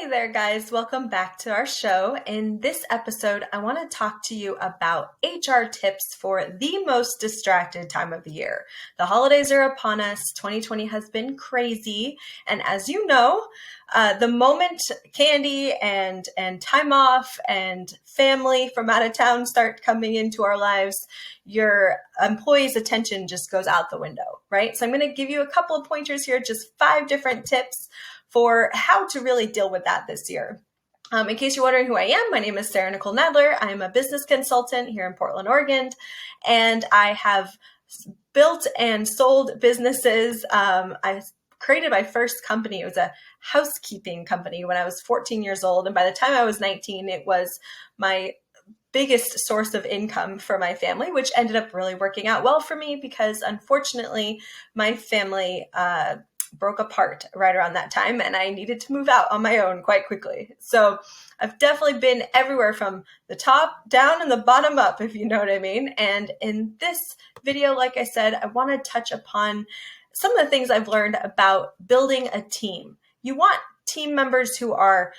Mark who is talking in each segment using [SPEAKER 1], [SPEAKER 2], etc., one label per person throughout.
[SPEAKER 1] there, guys. Welcome back to our show. In this episode, I want to talk to you about HR tips for the most distracted time of the year. The holidays are upon us. 2020 has been crazy. And as you know, the moment candy and time off and family from out of town start coming into our lives, your employees' attention just goes out the window, right? So I'm going to give you a couple of pointers here, just 5 different tips for how to really deal with that this year. In case you're wondering who I am, my name is Sarah Nicole Nadler. I am a business consultant here in Portland, Oregon, and I have built and sold businesses. I created my first company. It was a housekeeping company when I was 14 years old, and by the time I was 19, it was my biggest source of income for my family, which ended up really working out well for me because unfortunately, my family broke apart right around that time and I needed to move out on my own quite quickly. So I've definitely been everywhere from the top down and the bottom up, if you know what I mean. And in this video, like I said, I want to touch upon some of the things I've learned about building a team. You want team members who are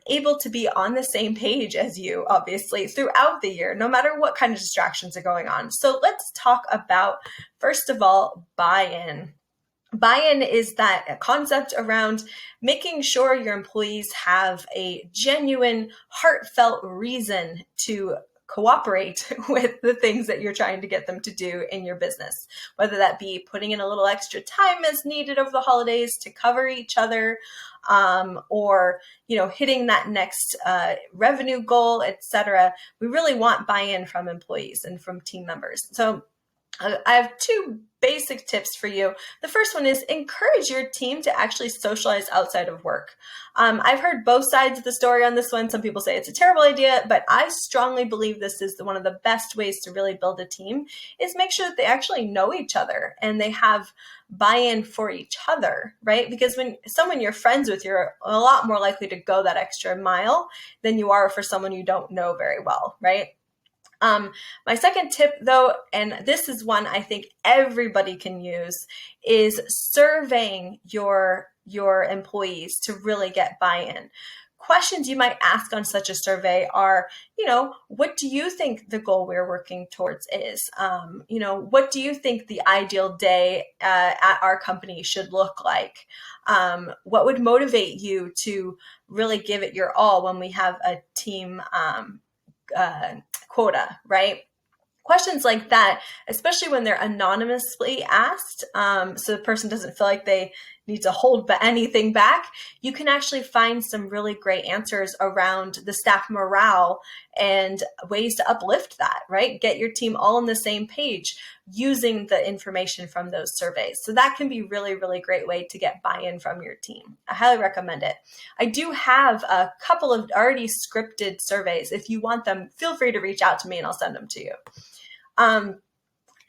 [SPEAKER 1] able to be on the same page as you, obviously, throughout the year, no matter what kind of distractions are going on. So let's talk about, first of all, buy-in. Buy-in is that concept around making sure your employees have a genuine, heartfelt reason to cooperate with the things that you're trying to get them to do in your business, whether that be putting in a little extra time as needed over the holidays to cover each other, or hitting that next revenue goal, etc. We really want buy-in from employees and from team members. So I have 2 basic tips for you. The first one is encourage your team to actually socialize outside of work. I've heard both sides of the story on this one. Some people say it's a terrible idea, but I strongly believe this is one of the best ways to really build a team is make sure that they actually know each other and they have buy-in for each other, right? Because when someone you're friends with, you're a lot more likely to go that extra mile than you are for someone you don't know very well, right? My second tip though, and this is one I think everybody can use, is surveying your employees to really get buy-in. Questions you might ask on such a survey are, what do you think the goal we're working towards is? What do you think the ideal day at our company should look like? What would motivate you to really give it your all when we have a team quota, right? Questions like that, especially when they're anonymously asked, so the person doesn't feel like they need to hold anything back, you can actually find some really great answers around the staff morale and ways to uplift that, right? Get your team all on the same page using the information from those surveys. So that can be really, really great way to get buy-in from your team. I highly recommend it. I do have a couple of already scripted surveys. If you want them, feel free to reach out to me and I'll send them to you.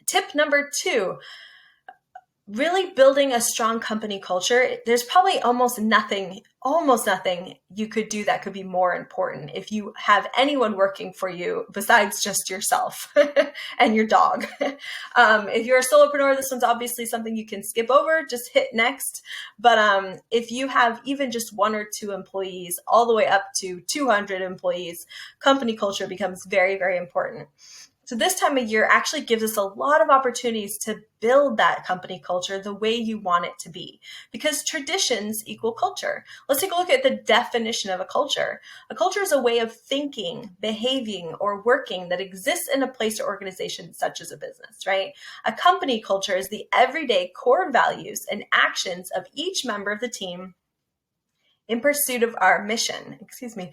[SPEAKER 1] Tip number 2, really building a strong company culture. There's probably almost nothing you could do that could be more important if you have anyone working for you besides just yourself and your dog. If you're a solopreneur, this one's obviously something you can skip over, just hit next. But if you have even just 1 or 2 employees, all the way up to 200 employees, company culture becomes very, very important. So this time of year actually gives us a lot of opportunities to build that company culture the way you want it to be, because traditions equal culture. Let's take a look at the definition of a culture. A culture is a way of thinking, behaving, or working that exists in a place or organization such as a business, right? A company culture is the everyday core values and actions of each member of the team in pursuit of our mission. Excuse me.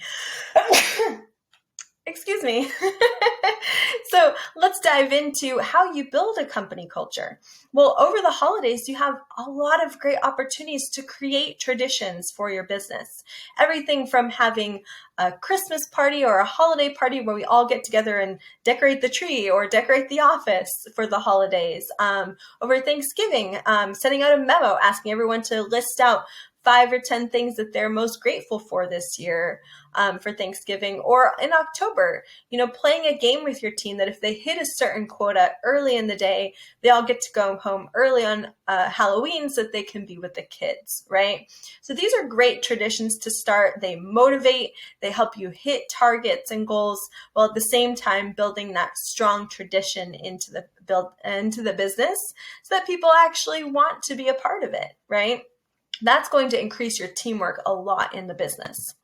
[SPEAKER 1] So let's dive into how you build a company culture. Well, over the holidays, you have a lot of great opportunities to create traditions for your business. Everything from having a Christmas party or a holiday party where we all get together and decorate the tree or decorate the office for the holidays. Over Thanksgiving, sending out a memo asking everyone to list out 5 or 10 things that they're most grateful for this year for Thanksgiving. Or in October, playing a game with your team that if they hit a certain quota early in the day, they all get to go home early on Halloween so that they can be with the kids, right? So these are great traditions to start. They motivate, they help you hit targets and goals, while at the same time building that strong tradition into the business so that people actually want to be a part of it, right? That's going to increase your teamwork a lot in the business.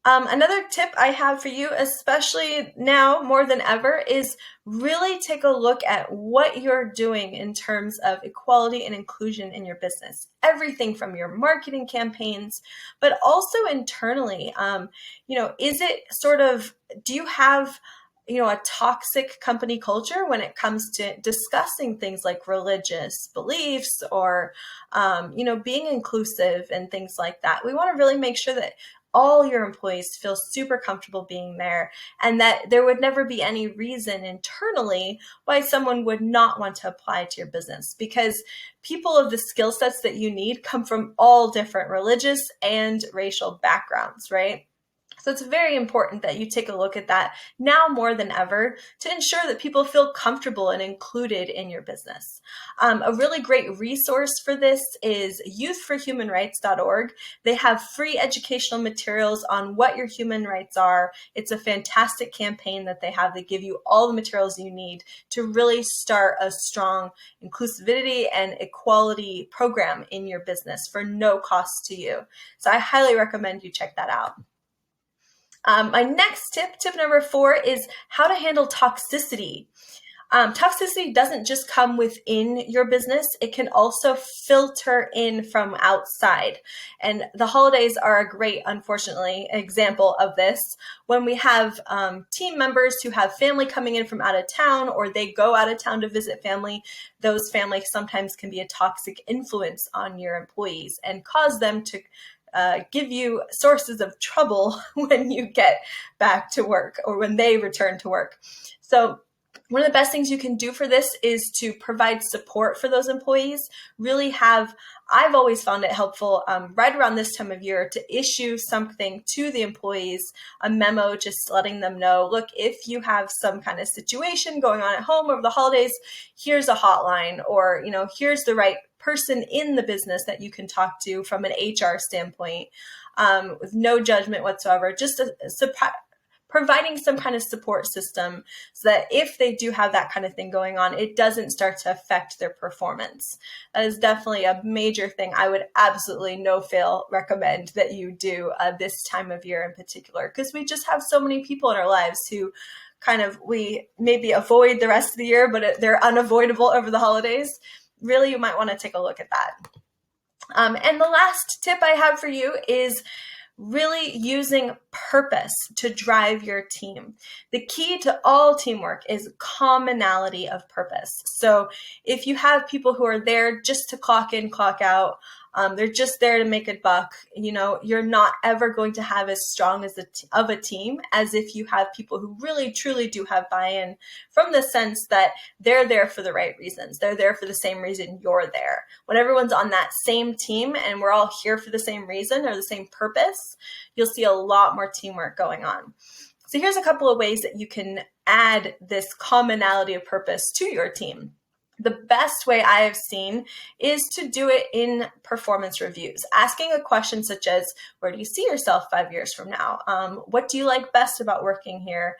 [SPEAKER 1] Another tip I have for you, especially now more than ever, is really take a look at what you're doing in terms of equality and inclusion in your business. Everything from your marketing campaigns, but also internally. Is it do you have a toxic company culture when it comes to discussing things like religious beliefs or, being inclusive and things like that? We want to really make sure that all your employees feel super comfortable being there and that there would never be any reason internally why someone would not want to apply to your business, because people of the skill sets that you need come from all different religious and racial backgrounds, right? So it's very important that you take a look at that now more than ever to ensure that people feel comfortable and included in your business. A really great resource for this is youthforhumanrights.org. They have free educational materials on what your human rights are. It's a fantastic campaign that they have. They give you all the materials you need to really start a strong inclusivity and equality program in your business for no cost to you. So I highly recommend you check that out. My next tip number 4, is how to handle toxicity. Toxicity doesn't just come within your business, it can also filter in from outside. And the holidays are a great, unfortunately, example of this. When we have team members who have family coming in from out of town, or they go out of town to visit family, those families sometimes can be a toxic influence on your employees and cause them to give you sources of trouble when you get back to work or when they return to work. So one of the best things you can do for this is to provide support for those employees. I've always found it helpful right around this time of year to issue something to the employees, a memo just letting them know, look, if you have some kind of situation going on at home over the holidays, here's a hotline, or, here's the right person in the business that you can talk to from an HR standpoint, with no judgment whatsoever, just providing some kind of support system so that if they do have that kind of thing going on, it doesn't start to affect their performance. That is definitely a major thing I would absolutely no fail recommend that you do this time of year in particular, because we just have so many people in our lives who we maybe avoid the rest of the year, but they're unavoidable over the holidays. Really, you might want to take a look at that. And the last tip I have for you is really using purpose to drive your team. The key to all teamwork is commonality of purpose. So if you have people who are there just to clock in, clock out, they're just there to make a buck, you're not ever going to have as strong of a team as if you have people who really truly do have buy-in, from the sense that they're there for the right reasons. They're there for the same reason you're there. When everyone's on that same team and we're all here for the same reason or the same purpose, you'll see a lot more teamwork going on. So here's a couple of ways that you can add this commonality of purpose to your team. The best way I have seen is to do it in performance reviews, asking a question such as, where do you see yourself 5 years from now? What do you like best about working here?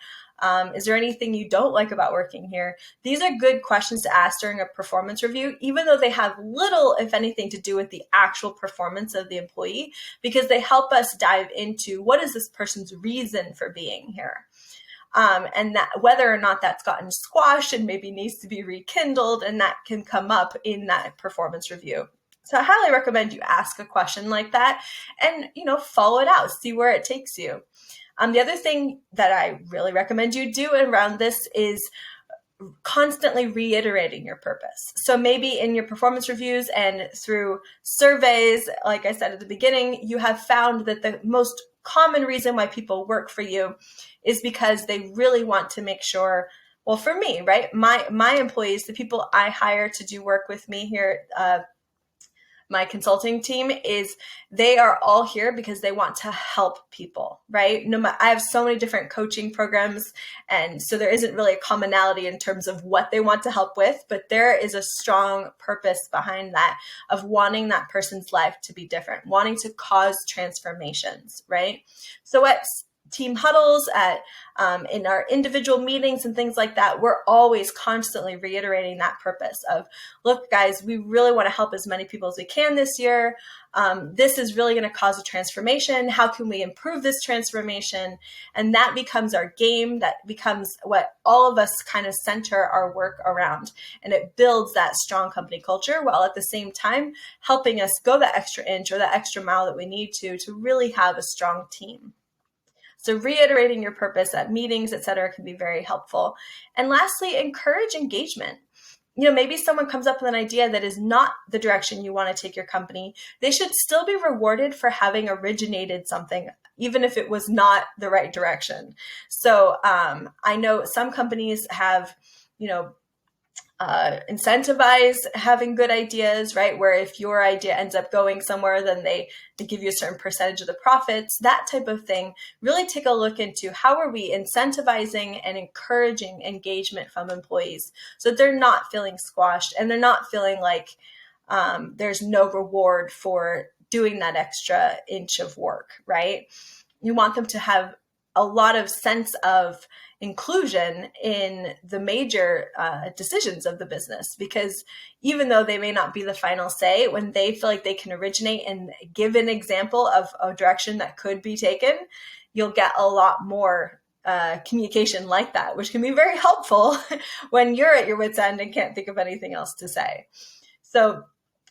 [SPEAKER 1] Is there anything you don't like about working here? These are good questions to ask during a performance review, even though they have little, if anything, to do with the actual performance of the employee, because they help us dive into what is this person's reason for being here. And that whether or not that's gotten squashed and maybe needs to be rekindled, and that can come up in that performance review. So I highly recommend you ask a question like that and, follow it out, see where it takes you. The other thing that I really recommend you do around this is constantly reiterating your purpose. So maybe in your performance reviews and through surveys, like I said at the beginning, you have found that the most common reason why people work for you is because they really want to make sure, well, for me, right? My employees, the people I hire to do work with me here my consulting team is they are all here because they want to help people, right? I have so many different coaching programs, and so there isn't really a commonality in terms of what they want to help with, but there is a strong purpose behind that of wanting that person's life to be different, wanting to cause transformations, right? So at team huddles, at in our individual meetings and things like that, we're always constantly reiterating that purpose of, look, guys, we really want to help as many people as we can this year. This is really going to cause a transformation. How can we improve this transformation? And that becomes our game. That becomes what all of us kind of center our work around. And it builds that strong company culture while at the same time helping us go that extra inch or that extra mile that we need to really have a strong team. So reiterating your purpose at meetings, et cetera, can be very helpful. And lastly, encourage engagement. Maybe someone comes up with an idea that is not the direction you want to take your company. They should still be rewarded for having originated something, even if it was not the right direction. So I know some companies have, incentivize having good ideas, right? Where if your idea ends up going somewhere, then they give you a certain percentage of the profits, that type of thing. Really take a look into how are we incentivizing and encouraging engagement from employees so that they're not feeling squashed and they're not feeling like there's no reward for doing that extra inch of work, right? You want them to have a lot of sense of inclusion in the major decisions of the business, because even though they may not be the final say, when they feel like they can originate and give an example of a direction that could be taken, you'll get a lot more communication like that, which can be very helpful when you're at your wit's end and can't think of anything else to say. So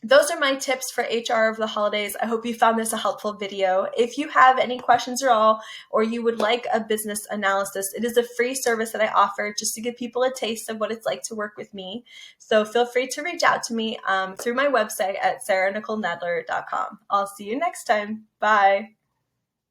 [SPEAKER 1] those are my tips for HR over the holidays. I hope you found this a helpful video. If you have any questions at all, or you would like a business analysis, it is a free service that I offer just to give people a taste of what it's like to work with me. So feel free to reach out to me through my website at sarahnicolenedler.com. I'll see you next time. Bye.